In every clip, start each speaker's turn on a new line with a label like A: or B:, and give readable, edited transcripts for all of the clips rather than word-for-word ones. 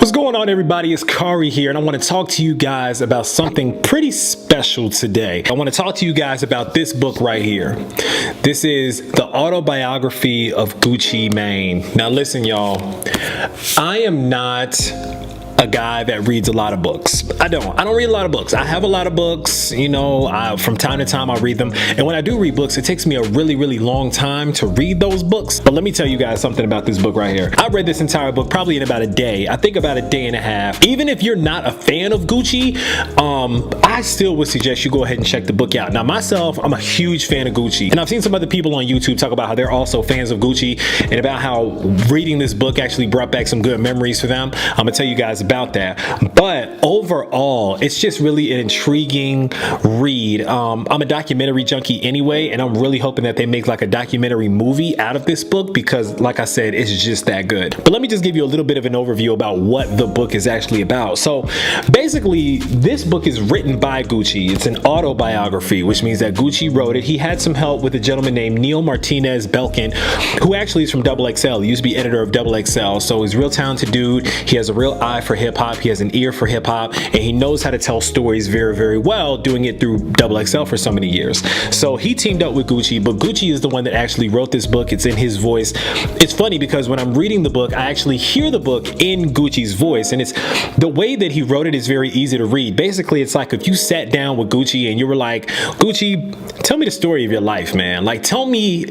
A: What's going on, everybody? It's Kari here, and I want to talk to you guys about something pretty special today. I want to talk to you guys about this book right here. This is the Autobiography of Gucci Mane. Now listen, y'all, I am not a guy that reads a lot of books. I don't read a lot of books. I have a lot of books, you know, from time to time I read them. And when I do read books, it takes me a really long time to read those books. But let me tell you guys something about this book right here. I read this entire book probably in about a day. I think about a day and a half. Even if you're not a fan of Gucci, I still would suggest you go ahead and check the book out. Now myself, I'm a huge fan of Gucci. And I've seen some other people on YouTube talk about how they're also fans of Gucci and about how reading this book actually brought back some good memories for them. I'm gonna tell you guys about that. But overall, it's just really an intriguing read. I'm a documentary junkie anyway, and I'm really hoping that they make like a documentary movie out of this book because, like I said, it's just that good. But let me just give you a little bit of an overview about what the book is actually about. So basically, this book is written by Gucci. It's an autobiography, which means that Gucci wrote it. He had some help with a gentleman named Neil Martinez Belkin, who actually is from XXL. He used to be editor of XXL, so he's a real talented dude. He has a real eye for hip-hop. He has an ear for hip-hop, and he knows how to tell stories very well, doing it through XXL for so many years. So he teamed up with Gucci, but Gucci is the one that actually wrote this book. It's in his voice. It's funny because when I'm reading the book, I actually hear the book in Gucci's voice, and it's the way that he wrote it is very easy to read. Basically, it's like if you sat down with Gucci and you were like, Gucci, tell me the story of your life, man. Like, tell me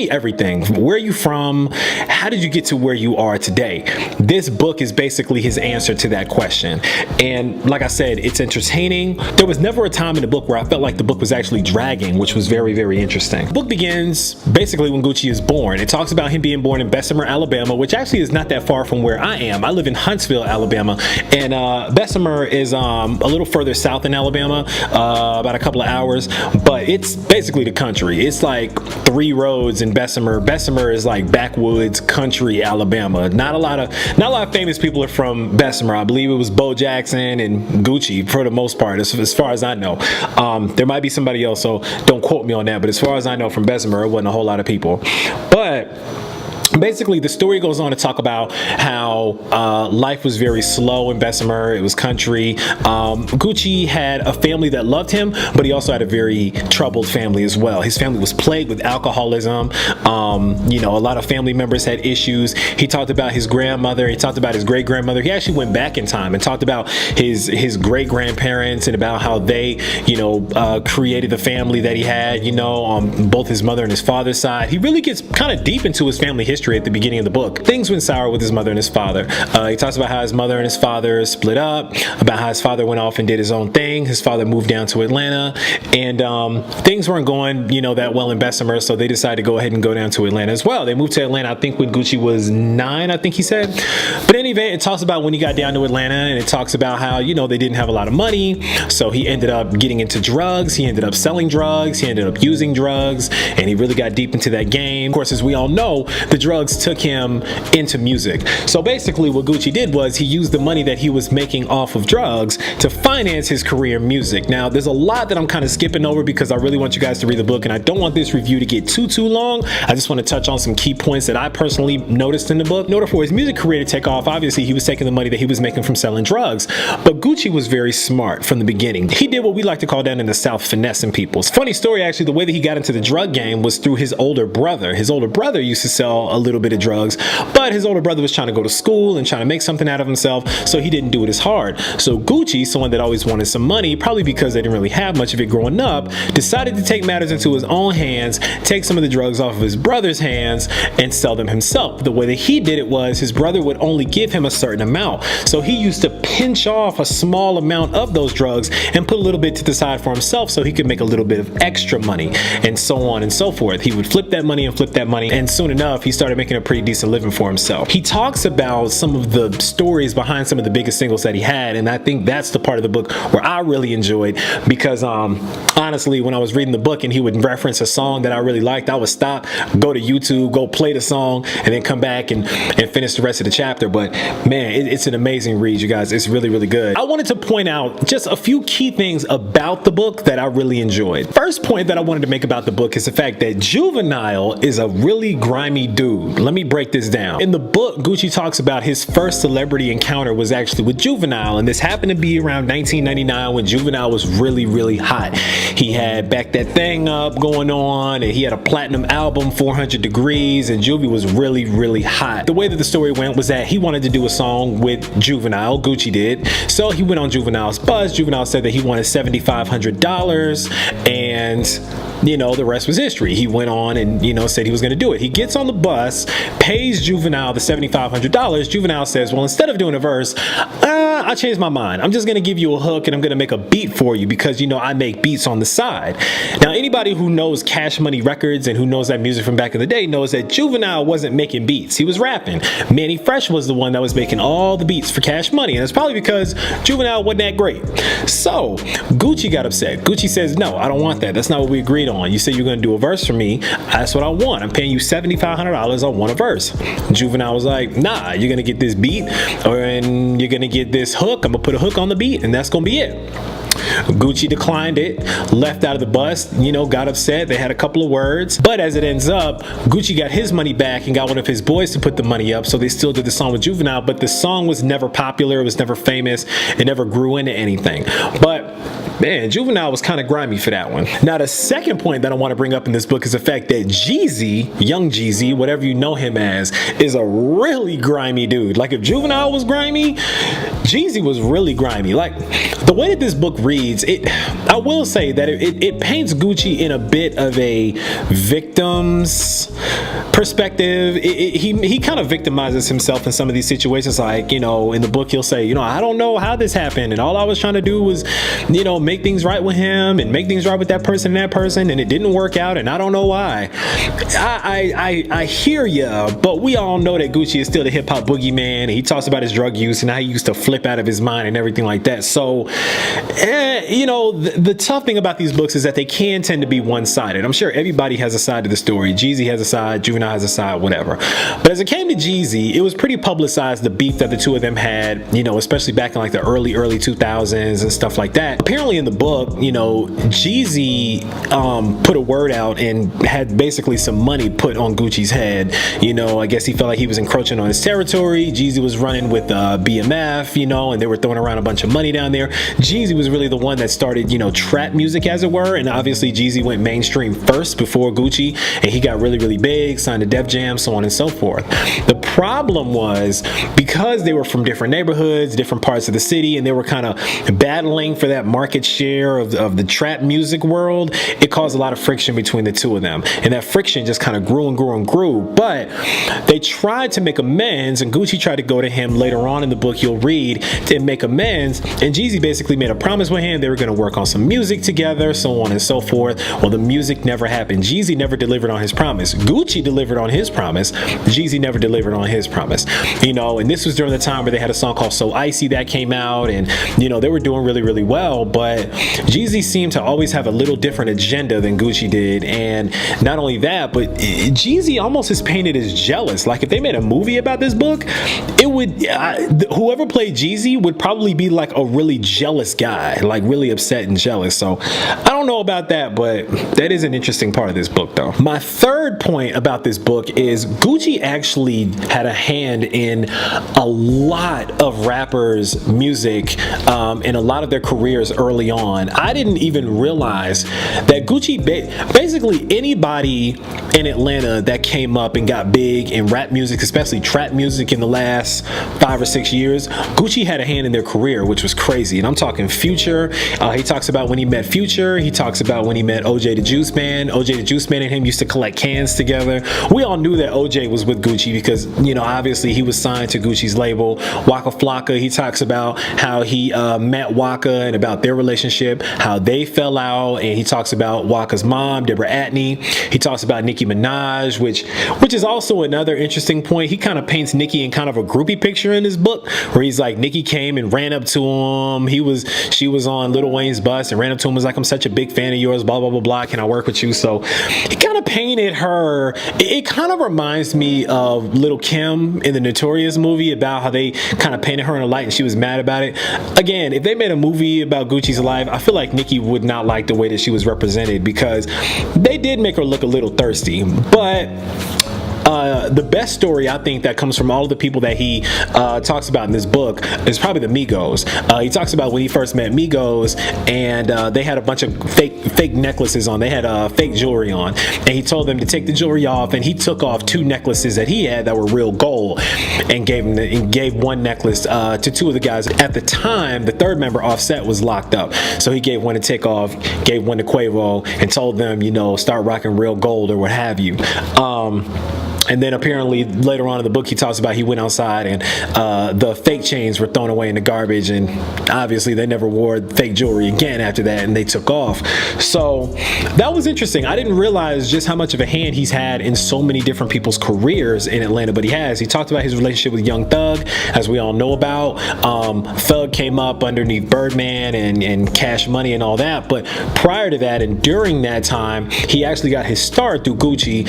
A: everything. Where are you from? How did you get to where you are today? This book is basically his answer to that question. And like I said, it's entertaining. There was never a time in the book where I felt like the book was actually dragging, which was very interesting. The book begins basically when Gucci is born. It talks about him being born in Bessemer, Alabama, which actually is not that far from where I am. I live in Huntsville, Alabama, and Bessemer is a little further south in Alabama, about a couple of hours, but it's basically the country. It's like 3 roads in Bessemer. Bessemer is like backwoods country Alabama. Not a lot of famous people are from Bessemer. I believe it was Bo Jackson and Gucci for the most part, as far as I know. There might be somebody else, so don't quote me on that, but as far as I know, from Bessemer, it wasn't a whole lot of people. But basically, the story goes on to talk about how life was very slow in Bessemer. It was country. Gucci had a family that loved him, but he also had a very troubled family as well. His family was plagued with alcoholism. You know, a lot of family members had issues. He talked about his grandmother. He talked about his great-grandmother. He actually went back in time and talked about his great-grandparents and about how they, you know, created the family that he had, you know, on both his mother and his father's side. He really gets kind of deep into his family history at the beginning of the book. Things went sour with his mother and his father. He talks about how his mother and his father split up, about how his father went off and did his own thing. His father moved down to Atlanta, and things weren't going, you know, that well in Bessemer, so they decided to go ahead and go down to Atlanta as well. They moved to Atlanta, I think, when Gucci was 9, I think he said. But in any event, it talks about when he got down to Atlanta, and it talks about how, you know, they didn't have a lot of money, so he ended up getting into drugs. He ended up selling drugs. He ended up using drugs, and he really got deep into that game. Of course, as we all know, the drugs took him into music. So basically what Gucci did was he used the money that he was making off of drugs to finance his career in music. Now there's a lot that I'm kind of skipping over because I really want you guys to read the book, and I don't want this review to get too long. I just want to touch on some key points that I personally noticed in the book. In order for his music career to take off, obviously he was taking the money that he was making from selling drugs, but Gucci was very smart from the beginning. He did what we like to call down in the South finessing people. Funny story, actually, the way that he got into the drug game was through his older brother. His older brother used to sell a little bit of drugs, but his older brother was trying to go to school and trying to make something out of himself, so he didn't do it as hard. So Gucci, someone that always wanted some money, probably because they didn't really have much of it growing up, decided to take matters into his own hands, take some of the drugs off of his brother's hands, and sell them himself. The way that he did it was his brother would only give him a certain amount, so he used to pinch off a small amount of those drugs and put a little bit to the side for himself so he could make a little bit of extra money, and so on and so forth. He would flip that money, and soon enough he started making a pretty decent living for himself. He talks about some of the stories behind some of the biggest singles that he had, and I think that's the part of the book where I really enjoyed, because I honestly, when I was reading the book and he would reference a song that I really liked, I would stop, go to YouTube, go play the song, and then come back and finish the rest of the chapter. But man, it's an amazing read, you guys. It's really, really good. I wanted to point out just a few key things about the book that I really enjoyed. First point that I wanted to make about the book is the fact that Juvenile is a really grimy dude. Let me break this down. In the book, Gucci talks about his first celebrity encounter was actually with Juvenile, and this happened to be around 1999 when Juvenile was really, really hot. He had Back That Thing Up going on, and he had a platinum album, 400 Degrees, and Juvie was really, really hot. The way that the story went was that he wanted to do a song with Juvenile, Gucci did, so he went on Juvenile's buzz. Juvenile said that he wanted $7,500, and you know, the rest was history. He went on and, you know, said he was going to do it. He gets on the bus, pays Juvenile the $7,500. Juvenile says, well, instead of doing a verse, I changed my mind. I'm just going to give you a hook and I'm going to make a beat for you because, you know, I make beats on the side. Now, anybody who knows Cash Money Records and who knows that music from back in the day knows that Juvenile wasn't making beats. He was rapping. Manny Fresh was the one that was making all the beats for Cash Money. And it's probably because Juvenile wasn't that great. So Gucci got upset. Gucci says, no, I don't want that. That's not what we agreed on. You said you're going to do a verse for me. That's what I want. I'm paying you $7,500. I want a verse. Juvenile was like, nah, you're going to get this beat and you're going to get this hook. I'm going to put a hook on the beat and that's going to be it. Gucci declined it, left out of the bus, you know, got upset. They had a couple of words, but as it ends up, Gucci got his money back and got one of his boys to put the money up, so they still did the song with Juvenile, but the song was never popular, it was never famous, it never grew into anything. But man, Juvenile was kind of grimy for that one. Now, the second point that I want to bring up in this book is the fact that Jeezy, young Jeezy, whatever you know him as, is a really grimy dude. Like if Juvenile was grimy, Jeezy was really grimy. Like the way that this book reads, I will say that it paints Gucci in a bit of a victim's perspective. He kind of victimizes himself in some of these situations. Like, you know, in the book he'll say, you know, I don't know how this happened and all I was trying to do was, you know, make things right with him and make things right with that person and it didn't work out and I don't know why. I hear ya, but we all know that Gucci is still the hip-hop boogeyman, and he talks about his drug use and how he used to flip out of his mind and everything like that. So you know, the tough thing about these books is that they can tend to be one-sided. I'm sure everybody has a side to the story. Jeezy has a side, Juvenile has a side, whatever. But as it came to Jeezy, it was pretty publicized, the beef that the two of them had, you know, especially back in like the early 2000s and stuff like that. Apparently in the book, you know, Jeezy put a word out and had basically some money put on Gucci's head. You know, I guess he felt like he was encroaching on his territory. Jeezy was running with BMF, you know, and they were throwing around a bunch of money down there. Jeezy was really the one that started, you know, trap music as it were, and obviously Jeezy went mainstream first before Gucci, and he got really, really big, signed to Def Jam, so on and so forth. The problem was because they were from different neighborhoods, different parts of the city, and they were kind of battling for that market share of the trap music world, it caused a lot of friction between the two of them, and that friction just kind of grew and grew and grew. But they tried to make amends, and Gucci tried to go to him later on in the book, you'll read, to make amends, and Jeezy basically made a promise with him. They were going to work on some music together, so on and so forth. Well, the music never happened. Jeezy never delivered on his promise. Gucci delivered on his promise. Jeezy never delivered on his promise. You know, and this was during the time where they had a song called So Icy that came out, and, you know, they were doing really, really well, but Jeezy seemed to always have a little different agenda than Gucci did. And not only that, but Jeezy almost is painted as jealous. Like if they made a movie about this book, it would, whoever played Jeezy would probably be like a really jealous guy, like really upset and jealous. So I don't know about that, but that is an interesting part of this book though. My third point about this book is Gucci actually had a hand in a lot of rappers' music in a lot of their careers early on. I didn't even realize that Gucci, basically anybody in Atlanta that came up and got big in rap music, especially trap music in the last 5 or 6 years, Gucci had a hand in their career, which was crazy. And I'm talking Future. He talks about when he met Future. He talks about when he met OJ the Juice Man. OJ the Juice Man and him used to collect cans together. We all knew that OJ was with Gucci because, you know, obviously he was signed to Gucci's label. Waka Flocka, he talks about how he met Waka and about their relationship, how they fell out, and he talks about Waka's mom, Deborah Atney. He talks about Nicki Minaj, which is also another interesting point. He kind of paints Nicki in kind of a groupie picture in his book, where he's like, Nicki came and ran up to him. She was on on Lil Wayne's bus and ran up to him and was like, I'm such a big fan of yours, blah, blah, blah, blah. Can I work with you? So he kind of painted her. It kind of reminds me of Lil Kim in the Notorious movie, about how they kind of painted her in a light and she was mad about it. Again, if they made a movie about Gucci's life, I feel like Nicki would not like the way that she was represented, because they did make her look a little thirsty. But the best story, I think, that comes from all of the people that he talks about in this book is probably the Migos. He talks about when he first met Migos, and they had a bunch of fake necklaces on. They had fake jewelry on, and he told them to take the jewelry off, and he took off 2 necklaces that he had that were real gold, and gave one necklace to 2 of the guys. At the time, the 3rd member, Offset, was locked up, so he gave one to Takeoff, gave one to Quavo, and told them, you know, start rocking real gold or what have you. And then apparently later on in the book, he talks about he went outside and the fake chains were thrown away in the garbage, and obviously they never wore fake jewelry again after that, and they took off. So that was interesting. I didn't realize just how much of a hand he's had in so many different people's careers in Atlanta, but he has. He talked about his relationship with Young Thug, as we all know about. Thug came up underneath Birdman and Cash Money and all that, but prior to that and during that time, he actually got his start through Gucci,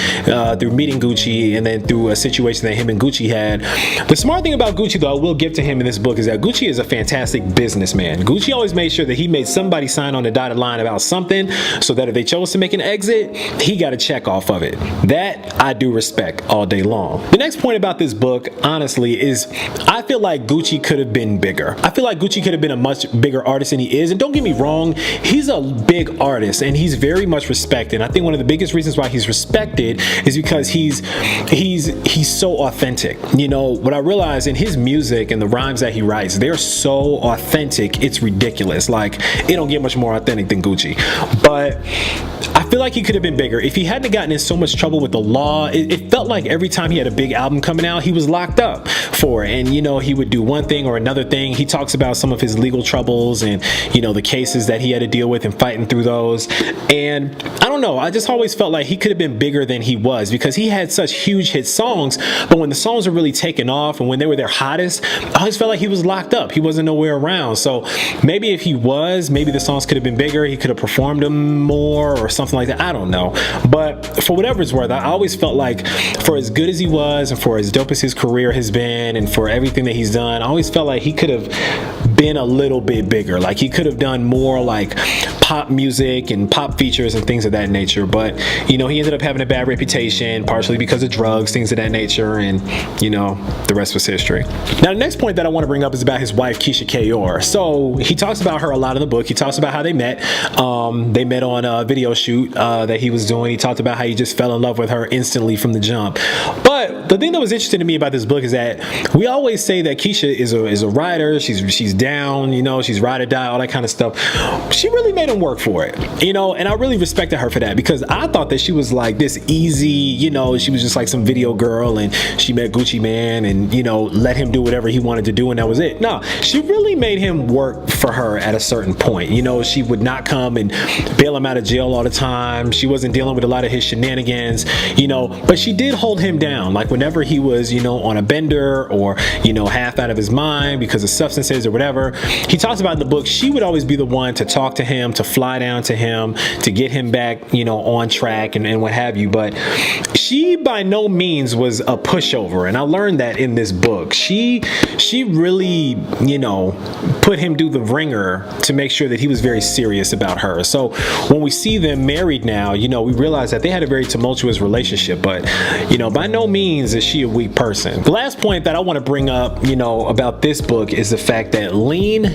A: through meeting Gucci, and then through a situation that him and Gucci had. The smart thing about Gucci, though, I will give to him in this book, is that Gucci is a fantastic businessman. Gucci always made sure that he made somebody sign on the dotted line about something, so that if they chose to make an exit, he got a check off of it. That I do respect all day long. The next point about this book, honestly, is I feel like Gucci could have been bigger. I feel like Gucci could have been a much bigger artist than he is. And don't get me wrong, he's a big artist and he's very much respected. I think one of the biggest reasons why he's respected is because he's so authentic. You know, what I realize in his music and the rhymes that he writes, they're so authentic, it's ridiculous. Like, it don't get much more authentic than Gucci. But I feel like he could have been bigger. If he hadn't gotten in so much trouble with the law, it felt like every time he had a big album coming out, he was locked up for it. And, you know, he would do one thing or another thing. He talks about some of his legal troubles and, you know, the cases that he had to deal with and fighting through those. And I don't know, I just always felt like he could have been bigger than he was, because he had such huge hit songs, but when the songs were really taking off and when they were their hottest, I always felt like he was locked up. He wasn't nowhere around. So maybe if he was, maybe the songs could have been bigger. He could have performed them more or something like that. I don't know. But for whatever it's worth, I always felt like for as good as he was and for as dope as his career has been and for everything that he's done, I always felt like he could have been a little bit bigger. Like, he could have done more like pop music and pop features and things of that nature. But, you know, he ended up having a bad reputation, partially because of drugs, things of that nature, and, you know, the rest was history. Now, the next point that I want to bring up is about his wife, Keyshia Kayor. So he talks about her a lot in the book. He talks about how they met. They met on a video shoot that he was doing. He talked about how he just fell in love with her instantly from the jump. But the thing that was interesting to me about this book is that we always say that Keyshia is a writer. She's down, you know, she's ride or die, all that kind of stuff. She really made him work for it, you know, and I really respected her for that, because I thought that she was like this easy, you know, she was just like some video girl and she met Gucci Man and, you know, let him do whatever he wanted to do and that was it. No, she really made him work for her at a certain point. You know, she would not come and bail him out of jail all the time. She wasn't dealing with a lot of his shenanigans, you know, but she did hold him down. Like, whenever he was, you know, on a bender or, you know, half out of his mind because of substances or whatever, he talks about in the book, she would always be the one to talk to him, to fly down to him, to get him back, you know, on track and what have you. But she by no means was a pushover, and I learned that in this book. She really, you know, put him through the ringer to make sure that he was very serious about her. So when we see them married now, you know, we realize that they had a very tumultuous relationship, but, you know, by no means is she a weak person. The last point that I want to bring up, you know, about this book is the fact that lean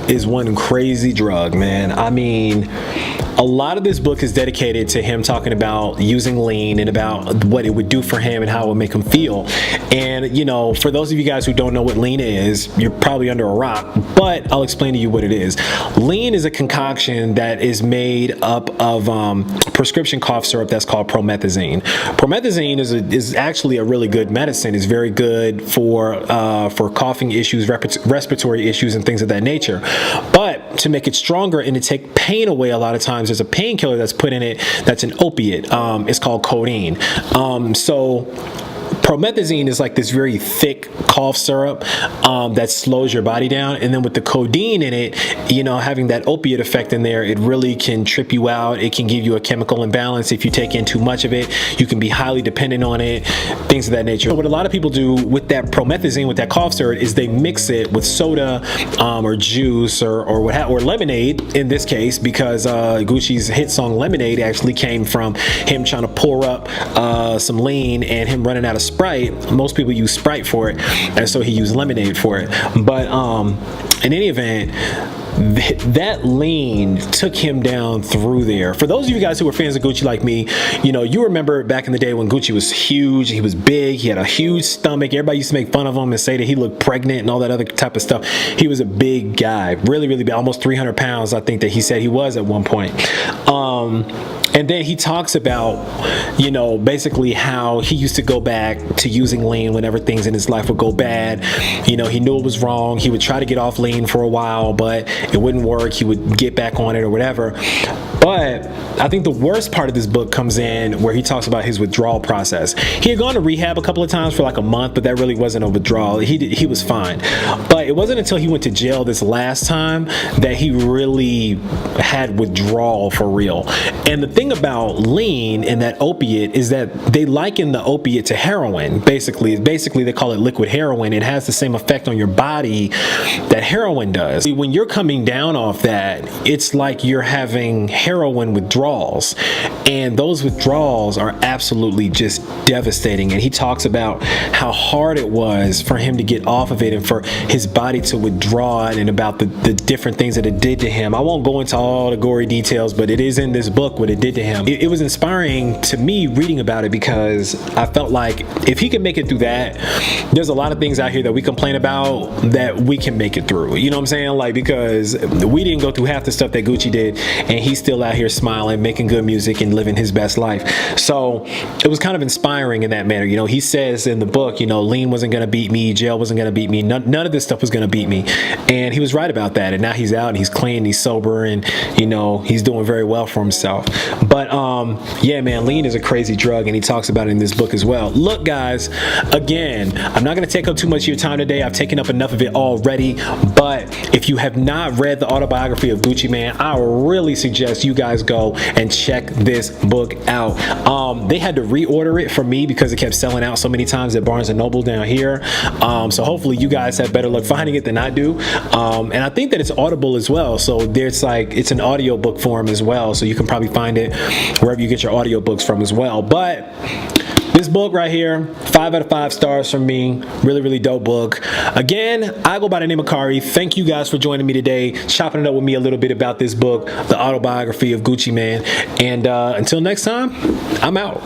A: is one crazy drug, man. I mean, a lot of this book is dedicated to him talking about using lean and about what it would do for him and how it would make him feel. And, you know, for those of you guys who don't know what lean is, you're probably under a rock, but I'll explain to you what it is. Lean is a concoction that is made up of prescription cough syrup that's called promethazine. Promethazine is actually a really good medicine. It's very good for coughing issues, respiratory issues, and things of that nature. But to make it stronger and to take pain away, a lot of times there's a painkiller that's put in it that's an opiate. It's called codeine. So promethazine is like this very thick cough syrup that slows your body down, and then with the codeine in it, you know, having that opiate effect in there, it really can trip you out. It can give you a chemical imbalance if you take in too much of it. You can be highly dependent on it, things of that nature. So what a lot of people do with that promethazine, with that cough syrup, is they mix it with soda or juice or lemonade in this case, because Gucci's hit song Lemonade actually came from him trying to pour up some lean and him running out of Sprite. Most people use Sprite for it, and so he used lemonade for it. But in any event, that lean took him down through there. For those of you guys who were fans of Gucci like me, you know, you remember back in the day when Gucci was huge, he was big, he had a huge stomach. Everybody used to make fun of him and say that he looked pregnant and all that other type of stuff. He was a big guy, really, really big, almost 300 pounds, I think that he said he was at one point. And then he talks about, you know, basically how he used to go back to using lean whenever things in his life would go bad. You know, he knew it was wrong. He would try to get off lean for a while, but it wouldn't work. He would get back on it or whatever. But I think the worst part of this book comes in where he talks about his withdrawal process. He had gone to rehab a couple of times for like a month, but that really wasn't a withdrawal. He was fine. But it wasn't until he went to jail this last time that he really had withdrawal for real. And the thing about lean and that opiate is that they liken the opiate to heroin. Basically they call it liquid heroin. It has the same effect on your body that heroin does. When you're coming down off that, it's like you're having heroin withdrawals, and those withdrawals are absolutely just devastating. And he talks about how hard it was for him to get off of it and for his body to withdraw it, and about the different things that it did to him. I won't go into all the gory details, but it is in this book what it did to him. It was inspiring to me reading about it, because I felt like if he can make it through that, there's a lot of things out here that we complain about that we can make it through. You know what I'm saying? Like, because we didn't go through half the stuff that Gucci did, and he's still out here smiling, making good music, and living his best life. So it was kind of inspiring in that manner. You know, he says in the book, you know, lean wasn't going to beat me, jail wasn't going to beat me, none of this stuff was going to beat me. And he was right about that. And now he's out and he's clean, he's sober, and, you know, he's doing very well for himself. But yeah, man, lean is a crazy drug, and he talks about it in this book as well. Look, guys, again, I'm not going to take up too much of your time today. I've taken up enough of it already. But if you have not read the autobiography of Gucci Mane, I really suggest you guys go and check this book out. They had to reorder it for me because it kept selling out so many times at Barnes & Noble down here. So hopefully you guys have better luck finding it than I do. And I think that it's Audible as well. So there's like, it's an audio book form as well. So you can probably find it wherever you get your audiobooks from as well. But this book right here, 5 out of 5 stars from me. Really, really dope book. Again, I go by the name of Kari. Thank you guys for joining me today, chopping it up with me a little bit about this book, The Autobiography of Gucci Mane. And until next time, I'm out.